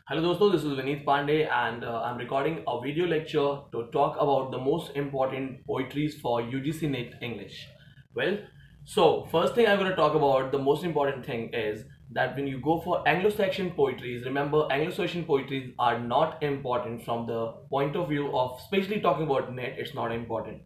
Hello दोस्तों, this is Vineet Pandey and I'm recording a video lecture to talk about the most important poetries for UGC NET English. Well, so first thing I'm going to talk about, the most important thing is that when you go for Anglo-Saxon poetries, remember Anglo-Saxon poetries are not important from the point of view of, especially talking about NET, it's not important.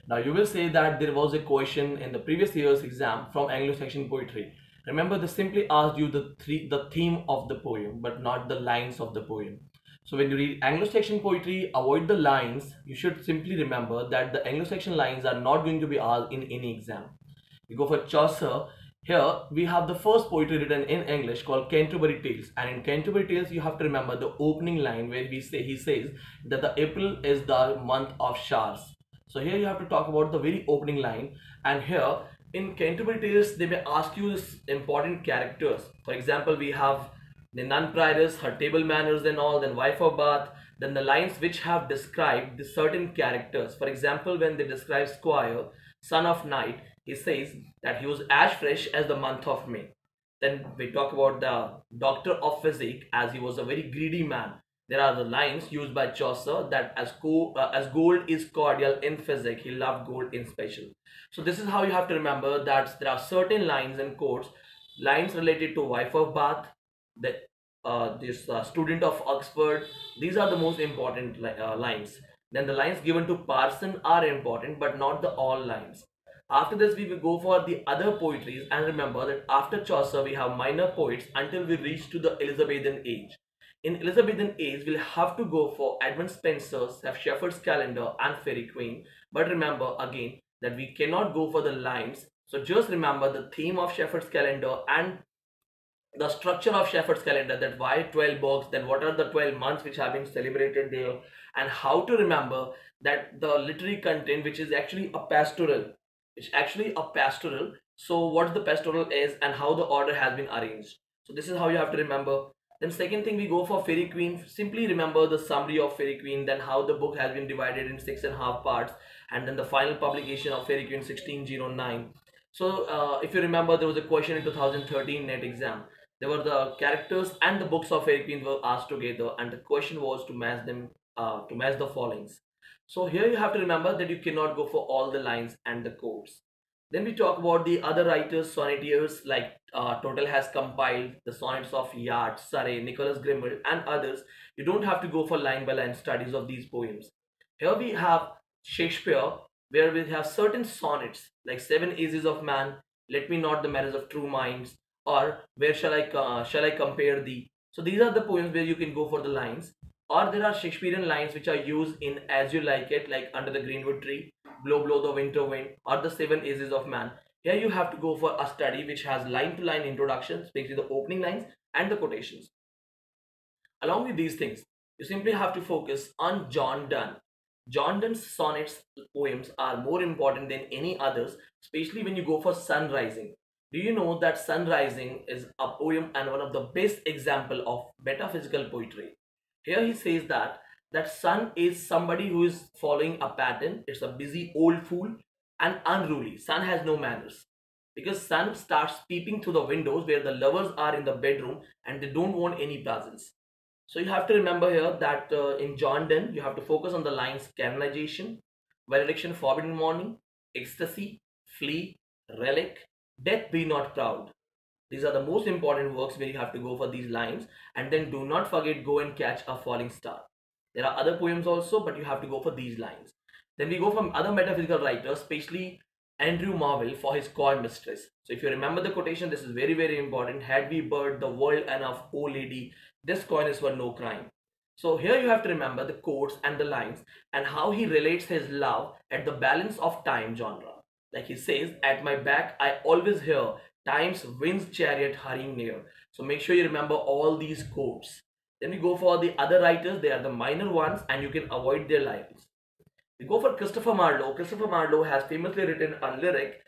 Now you will say that there was a question in the previous year's exam from Anglo-Saxon poetry. Remember, they simply asked you the theme of the poem, but not the lines of the poem. So when you read Anglo-Saxon poetry, avoid the lines. You should simply remember that the Anglo-Saxon lines are not going to be asked in any exam. You go for Chaucer. Here we have the first poetry written in English called Canterbury Tales, and in Canterbury Tales you have to remember the opening line where he says that the April is the month of showers. So here you have to talk about the very opening line, and here in Canterbury Tales they may ask you this important characters. For example, we have the nun prioress, her table manners and all, then wife of Bath, then the lines which have described the certain characters. For example, when they describe Squire, son of knight, he says that he was as fresh as the month of May. Then we talk about the doctor of physic, as he was a very greedy man. There are the lines used by Chaucer that as gold is cordial in physic, he loved gold in special. So this is how you have to remember that there are certain lines and quotes, lines related to wife of Bath, the this student of Oxford. These are the most important lines. Then the lines given to parson are important, but not the all lines. After this, we will go for the other poetries, and remember that after Chaucer, we have minor poets until we reach to the Elizabethan age. In Elizabethan age, we'll have to go for Edmund Spenser's have Shepherd's Calendar and Faerie Queene. But remember again that we cannot go for the lines. So just remember the theme of Shepherd's Calendar and the structure of Shepherd's Calendar, that why 12 books, then what are the 12 months which have been celebrated there, and how to remember that the literary content which is actually a pastoral, it's actually a pastoral. So what the pastoral is and how the order has been arranged. So this is how you have to remember. Then second thing, we go for Faerie Queene. Simply remember the summary of Faerie Queene, then how the book has been divided in 6.5 parts, and then the final publication of Faerie Queene 1609. So if you remember, there was a question in 2013 net exam. There were the characters and the books of Faerie Queene were asked together, and the question was to match them, to match the followings. So here you have to remember that you cannot go for all the lines and the quotes. Then we talk about the other writers, sonnetiers like Total has compiled the sonnets of Yard, Surrey, Nicholas Grimald, and others. You don't have to go for line by line studies of these poems. Here we have Shakespeare, where we have certain sonnets like Seven Ages of Man, Let Me Not the Marriage of True Minds, or Where shall I compare thee. So these are the poems where you can go for the lines. Or there are Shakespearean lines which are used in As You Like It, like Under the Greenwood Tree, Blow Blow the Winter Wind, or the Seven Ages of Man. Here you have to go for a study which has line to line introductions, especially the opening lines and the quotations. Along with these things, you simply have to focus on John Donne. John Donne's sonnets poems are more important than any others, especially when you go for Sun Rising. Do you know that Sun Rising is a poem and one of the best example of metaphysical poetry? Here he says that sun is somebody who is following a pattern. It's a busy old fool and unruly. Sun has no manners because sun starts peeping through the windows where the lovers are in the bedroom and they don't want any presence. So you have to remember here that in John Donne, you have to focus on the lines canonization, valediction, forbidden morning, ecstasy, flee, relic, death be not proud. These are the most important works where you have to go for these lines, and then do not forget go and catch a falling star. There are other poems also, but you have to go for these lines. Then we go from other metaphysical writers, especially Andrew Marvell for his coy mistress. So if you remember the quotation, this is very, very important. Had we bird the world enough, O lady, this coin is for no crime. So here you have to remember the quotes and the lines and how he relates his love at the balance of time genre. Like he says, at my back I always hear time's wind's chariot hurrying near. So make sure you remember all these quotes. Then we go for the other writers. They are the minor ones and you can avoid their lines. We go for Christopher Marlowe. Christopher Marlowe has famously written a lyric,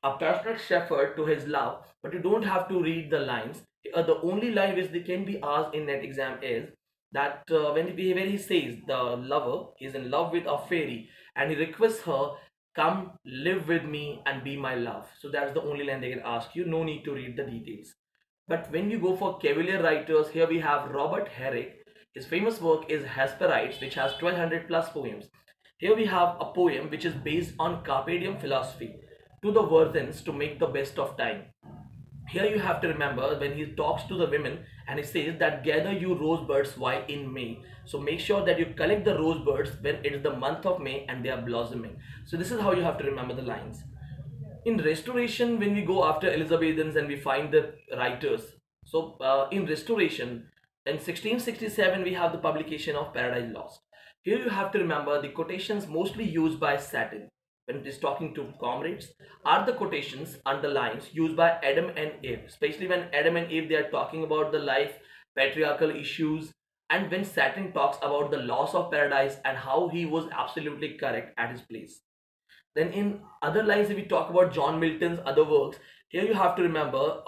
a passionate shepherd to his love, but you don't have to read the lines. The only line which they can be asked in that exam is that when he says the lover is in love with a fairy and he requests her, come live with me and be my love. So that's the only line they can ask you. No need to read the details. But when you go for Cavalier writers, here we have Robert Herrick. His famous work is Hesperides, which has 1200 plus poems. Here we have a poem which is based on Carpe Diem philosophy, to the virgins to make the best of time. Here you have to remember when he talks to the women and he says that gather you rosebuds while in May. So make sure that you collect the rosebuds when it is the month of May and they are blossoming. So this is how you have to remember the lines. In Restoration, when we go after Elizabethans and we find the writers, so in Restoration, in 1667 we have the publication of Paradise Lost. Here you have to remember the quotations mostly used by Satin when it is talking to comrades are the quotations and the lines used by Adam and Eve, especially when Adam and Eve they are talking about the life, patriarchal issues, and when Satin talks about the loss of paradise and how he was absolutely correct at his place. Then in other lines, if we talk about John Milton's other works, here you have to remember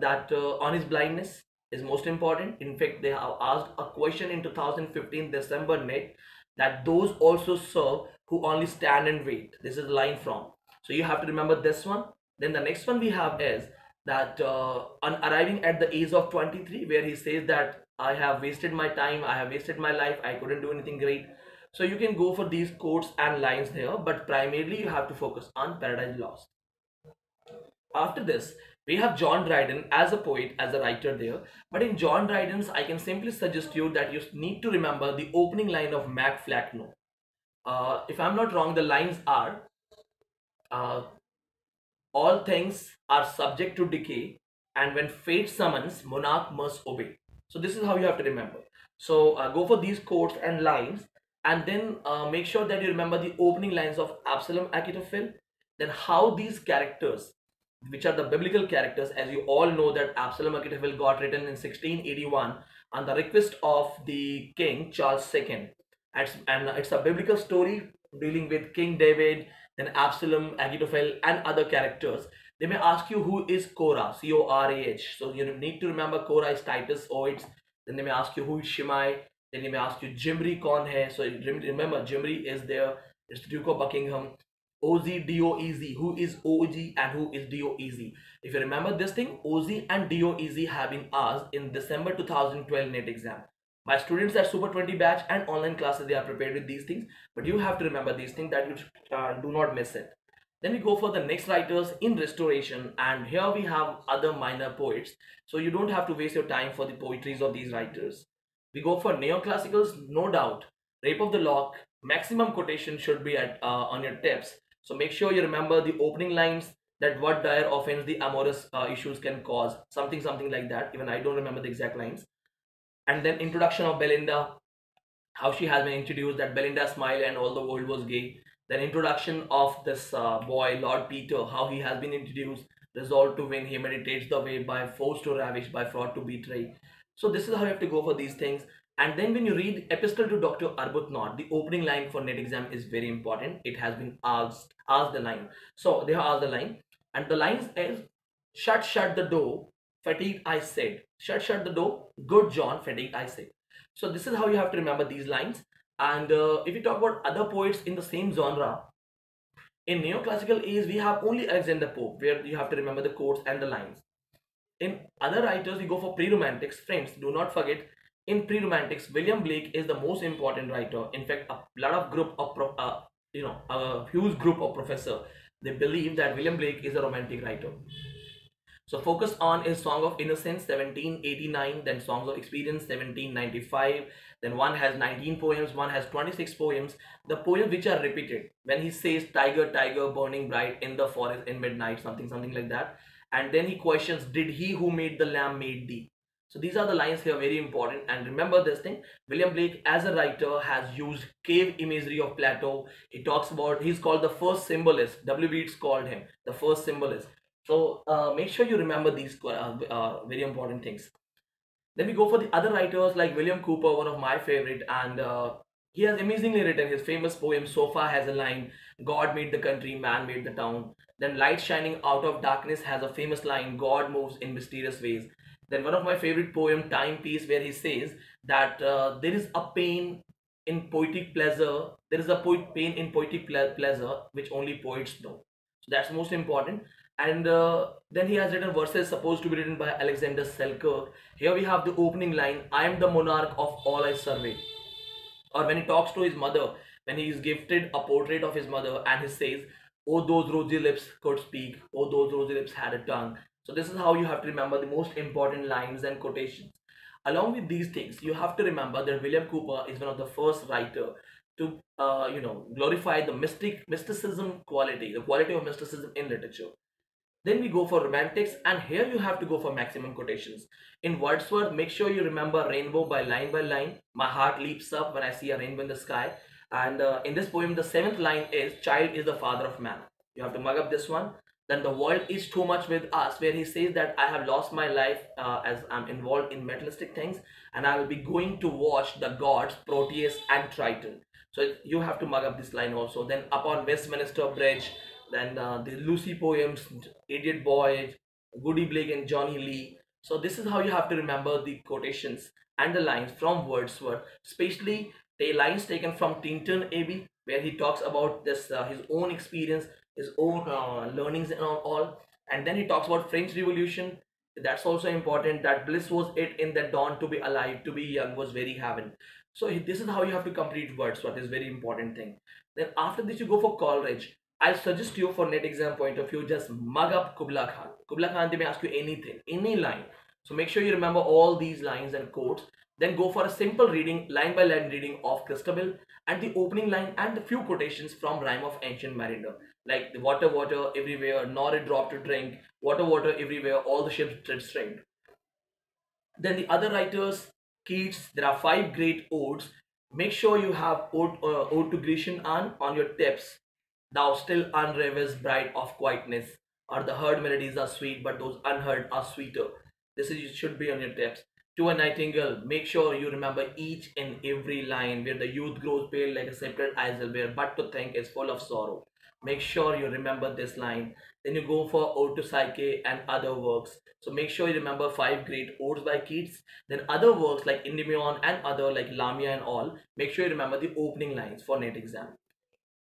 that on his blindness is most important. In fact, they have asked a question in 2015 December net that those also serve who only stand and wait. This is a line from. So you have to remember this one. Then the next one we have is that on arriving at the age of 23, where he says that I have wasted my time, I have wasted my life, I couldn't do anything great. So you can go for these quotes and lines here, but primarily you have to focus on Paradise Lost. After this, we have John Dryden as a poet, as a writer there. But in John Dryden's, I can simply suggest you that you need to remember the opening line of Mac Flackno. If I'm not wrong, the lines are uh, all things are subject to decay, and when fate summons, monarch must obey. So this is how you have to remember. So go for these quotes and lines, and then make sure that you remember the opening lines of Absalom Achitophel. Then how these characters, which are the biblical characters, as you all know that Absalom Achitophel got written in 1681 on the request of the king Charles II, and it's a biblical story dealing with King David, then Absalom, Ahithophel, and other characters. They may ask you who is Korah, Corah. So you need to remember Korah is Titus Odes. Then they may ask you who is Shimei. Then they may ask you Jimri kaun hai. So remember Jimri is there. It's the Duke of Buckingham. Oz, who is Og and who is Doez. If you remember this thing, Oz and Doez have been asked in December 2012 NET exam by students at Super 20 batch and online classes. They are prepared with these things, but you have to remember these things that you do not miss it. Then we go for the next writers in Restoration, and here we have other minor poets, so you don't have to waste your time for the poetries of these writers. We go for neoclassicals, no doubt. Rape of the Lock, maximum quotation should be at on your tips. So make sure you remember the opening lines, that what dire offense the amorous issues can cause, something like that. Even I don't remember the exact lines. And then introduction of Belinda, how she has been introduced, that Belinda smiled and all the world was gay. Then introduction of this boy Lord Peter, how he has been introduced, resolved to win, he meditates the way, by force to ravish, by fraud to betray. So this is how you have to go for these things. And then when you read Epistle to Dr. Arbuthnot, the opening line for NET exam is very important. It has been asked the line. So they have asked the line, and the lines is shut the door, fatigued I said. Shut the door, good John, fatigued I said. So this is how you have to remember these lines. And if you talk about other poets in the same genre, in neoclassical age we have only Alexander Pope, where you have to remember the quotes and the lines. In other writers, we go for pre-romantics. Friends, do not forget, in pre-romantics, William Blake is the most important writer. In fact, a lot of group of a huge group of professor, they believe that William Blake is a romantic writer. So focus on is Song of Innocence 1789, then Songs of Experience 1795. Then one has 19 poems, one has 26 poems. The poems which are repeated when he says tiger, tiger, burning bright in the forest in midnight, something like that. And then he questions, did he who made the lamb made thee? So these are the lines here, very important. And remember this thing, William Blake as a writer has used cave imagery of Plato. He talks about, he's called the first symbolist. W. Beats called him the first symbolist. So make sure you remember these very important things. Then we go for the other writers like William Cooper, one of my favorite, and he has amazingly written his famous poem So Far has a line, God made the country, man made the town. Then Light Shining Out of Darkness has a famous line, God moves in mysterious ways. Then one of my favorite poem, Timepiece, where he says that there is a pain in poetic pleasure, there is a pain in poetic pleasure which only poets know. So that's most important. And then he has written verses supposed to be written by Alexander Selkirk. Here we have the opening line, I am the monarch of all I survey. Or when he talks to his mother, when he is gifted a portrait of his mother and he says, oh, those rosy lips could speak, oh, those rosy lips had a tongue. So this is how you have to remember the most important lines and quotations. Along with these things, you have to remember that William Cooper is one of the first writer to glorify the mysticism quality, the quality of mysticism in literature. Then we go for romantics, and here you have to go for maximum quotations. In Wordsworth, make sure you remember rainbow by line by line. My heart leaps up when I see a rainbow in the sky. And in this poem, the seventh line is, child is the father of man. You have to mug up this one. Then the world is too much with us, where he says that I have lost my life as I'm involved in materialistic things, and I will be going to watch the gods, Proteus and Triton. So you have to mug up this line also. Then upon Westminster Bridge, then the Lucy poems, Idiot Boy, Goody Blake and Johnny Lee. So this is how you have to remember the quotations and the lines from Wordsworth, especially the lines taken from Tintin AB, where he talks about this his own experience, his own learnings and all. And then he talks about French Revolution. That's also important. That bliss was it in the dawn, to be alive, to be young was very heaven. So this is how you have to complete Wordsworth. Is very important thing. Then after this you go for Coleridge. I suggest you for net exam point of view, just mug up Kubla Khan. Kubla Khan, they may ask you anything, any line. So make sure you remember all these lines and quotes. Then go for a simple reading, line by line reading of Christabel and the opening line and the few quotations from Rhyme of Ancient Mariner. Like the water, water everywhere, nor a drop to drink. Water, water everywhere, all the ships did shrink. Then the other writers, Keats, there are 5 great odes. Make sure you have ode to Grecian on your tips. Thou still unravest bride of quietness, or the heard melodies are sweet, but those unheard are sweeter. Should be on your tips. To a nightingale, make sure you remember each and every line where the youth grows pale like a sceptred Islebear, but to think is full of sorrow. Make sure you remember this line. Then you go for Ode to Psyche and other works. So make sure you remember 5 great odes by Keats. Then other works like Endymion and other like Lamia and all. Make sure you remember the opening lines for net exam.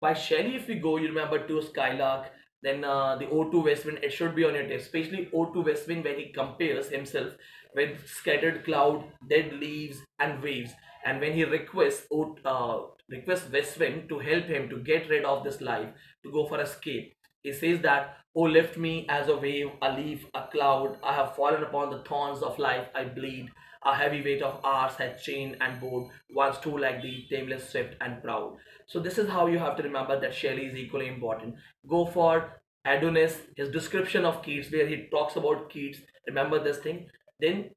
By Shelley, if we go, you remember to Skylark, then the Ode to West Wind, it should be on your test, especially Ode to West Wind, when he compares himself with scattered cloud, dead leaves, and waves. And when he requests West Wind to help him to get rid of this life, to go for escape. He says that, oh, lift me as a wave, a leaf, a cloud. I have fallen upon the thorns of life, I bleed. A heavy weight of ours had chained and bored, once too like thee, tameless, swift, and proud. So this is how you have to remember that Shelley is equally important. Go for Adonis, his description of Keats, where he talks about Keats. Remember this thing. Then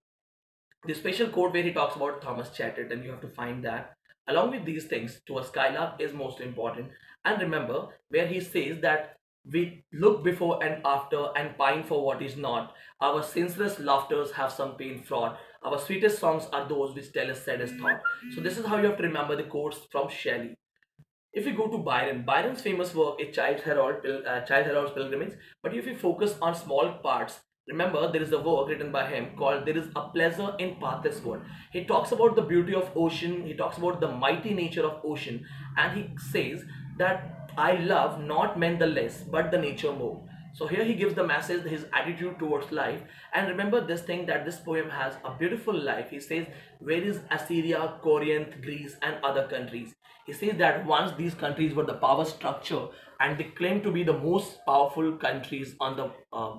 the special quote where he talks about Thomas Chatterton, you have to find that. Along with these things, to a Skylark is most important. And remember where he says that we look before and after and pine for what is not. Our senseless laughters have some pain fraught. Our sweetest songs are those which tell us saddest thought. So this is how you have to remember the quotes from Shelley. If we go to Byron, Byron's famous work is Child Herald's Pilgrimage. But if we focus on small parts, remember there is a work written by him called There is a Pleasure in Pathless World. He talks about the beauty of ocean, he talks about the mighty nature of ocean, and he says that I love not men the less, but the nature more. So here he gives the message, his attitude towards life. And remember this thing, that this poem has a beautiful life. He says, where is Assyria, Corinth, Greece and other countries? He says that once these countries were the power structure and they claim to be the most powerful countries on the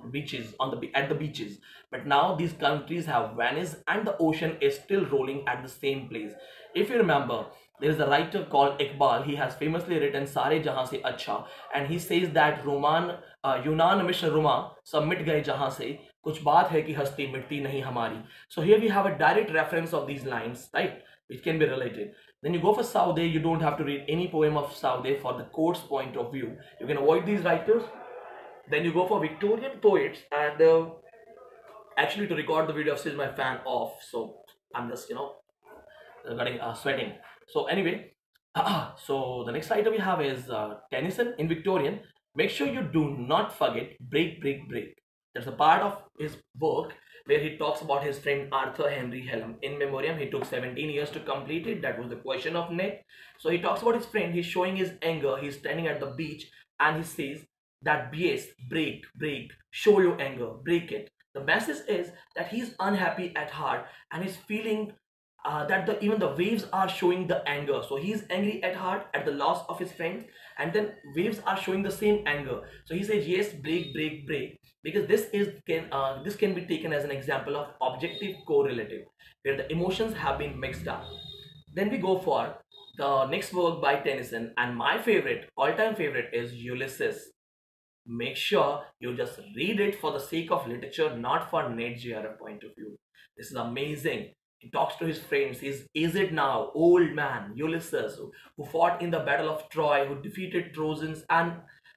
beaches, at the beaches. But now these countries have vanished and the ocean is still rolling at the same place. If you remember, there is a writer called Iqbal. He has famously written Sare Jahan Se Acha, and he says that यूनान मिश्र रुमा सब मिट गए जहां से कुछ बात है कि हस्ती मिटती नहीं हमारी. So here we have a direct reference of these lines, right, which can be related. Then you go for Saude. You don't have to read any poem of Saude for the court's point of view. You can avoid these writers. Then you go for Victorian poets, and actually to record the video, I've switched my fan off, so I'm just getting sweating. So anyway, so the next writer we have is Tennyson in Victorian. Make sure you do not forget Break, Break, Break. There's a part of his work where he talks about his friend Arthur Henry Helm. In memoriam, he took 17 years to complete it. That was the question of net. So he talks about his friend. He's showing his anger. He's standing at the beach and he says, that BS, break, show your anger, break it. The message is that he's unhappy at heart and he's feeling that even the waves are showing the anger. So he's angry at heart at the loss of his friend, and then waves are showing the same anger. So he says, yes, break, because this can be taken as an example of objective correlative, where the emotions have been mixed up. Then we go for the next work by Tennyson, and my favorite, all-time favorite, is Ulysses. Make sure you just read it for the sake of literature, not for net GRF point of view. This is amazing. He talks to his friends. He's aged now, old man, Ulysses, who fought in the Battle of Troy, who defeated Trojans and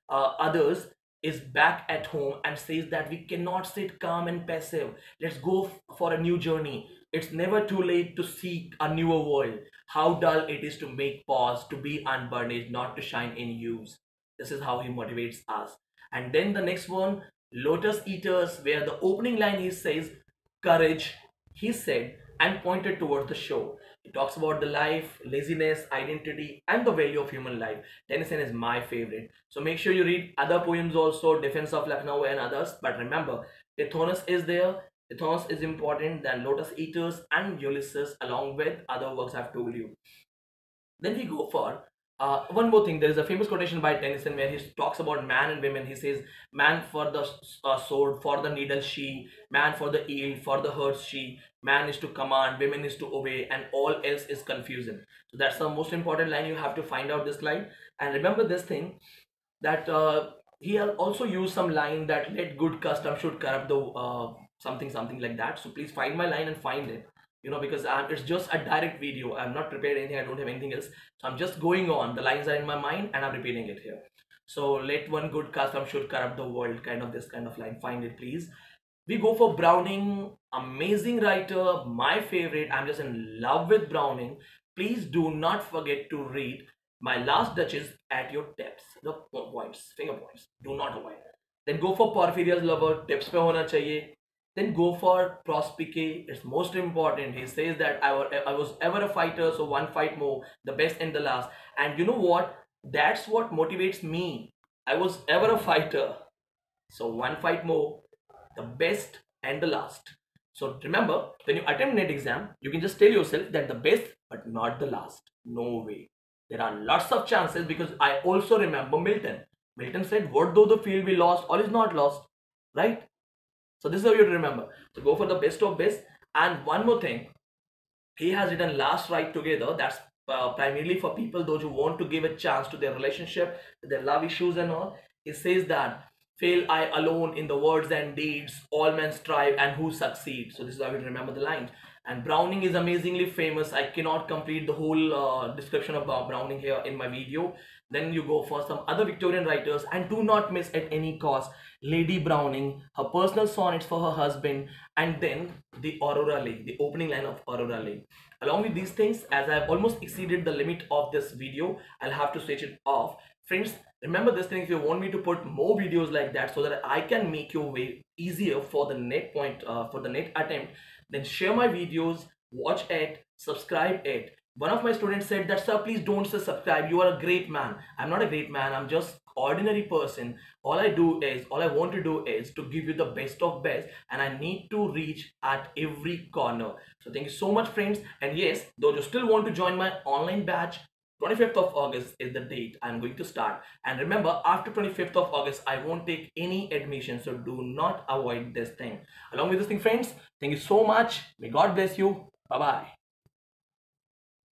others, is back at home and says that we cannot sit calm and passive. Let's go for a new journey. It's never too late to seek a newer world. How dull it is to make pause, to be unburnished, not to shine in use. This is how he motivates us. And then the next one, Lotus-Eaters, where the opening line he says, courage, he said, and pointed towards the shore. He talks about the life, laziness, identity, and the value of human life. Tennyson is my favorite. So make sure you read other poems also, Defense of Lucknow and others. But remember, Tithonus is there. Tithonus is important than Lotus-Eaters and Ulysses, along with other works I've told you. Then we go for one more thing. There is a famous quotation by Tennyson where he talks about man and women. He says, man for the sword, for the needle she, man for the eel, for the hurt she, man is to command, women is to obey, and all else is confusion. So that's the most important line. You have to find out this line. And remember this thing, that he has also used some line that let good custom should corrupt the something like that. So please find my line and find it, because it's just a direct video. I'm not prepared anything, I don't have anything else, so I'm just going on. The lines are in my mind and I'm repeating it here. So let one good custom should corrupt the world, kind of this kind of line. Find it please. We go for Browning, amazing writer, my favorite. I'm just in love with Browning. Please do not forget to read My Last Duchess at your tips. The points, finger points, do not avoid. Then go for Porphyria's Lover, tips pe hona chahiye. Then go for Prospike, it's most important. He says that I was ever a fighter, so one fight more, the best and the last. And you know what? That's what motivates me. I was ever a fighter, so one fight more, the best and the last. So remember, when you attempt NET exam, you can just tell yourself that the best but not the last. No way. There are lots of chances, because I also remember Milton. Milton said, what though the field be lost, all is not lost, right? So this is how you remember. So go for the best of best. And one more thing, he has written Last Ride Together. That's primarily for people those who want to give a chance to their relationship, their love issues and all. He says that fail I alone in the words and deeds, all men strive and who succeed. So this is how you remember the lines. And Browning is amazingly famous. I cannot complete the whole description of Browning here in my video. Then you go for some other Victorian writers, and do not miss at any cost Lady Browning, her personal sonnets for her husband, and then the Aurora Lake, the opening line of Aurora Lake. Along with these things, as I've almost exceeded the limit of this video, I'll have to switch it off. Friends, remember this thing, if you want me to put more videos like that so that I can make your way easier for the net attempt, then share my videos, watch it, subscribe it. One of my students said that, sir, please don't say subscribe, you are a great man. I'm not a great man, I'm just ordinary person. All I want to do is to give you the best of best, and I need to reach at every corner. So thank you so much, friends. And yes, those who still want to join my online batch, 25th of August is the date I'm going to start. And remember, after 25th of August, I won't take any admission. So do not avoid this thing. Along with this thing, friends, thank you so much. May God bless you. Bye-bye.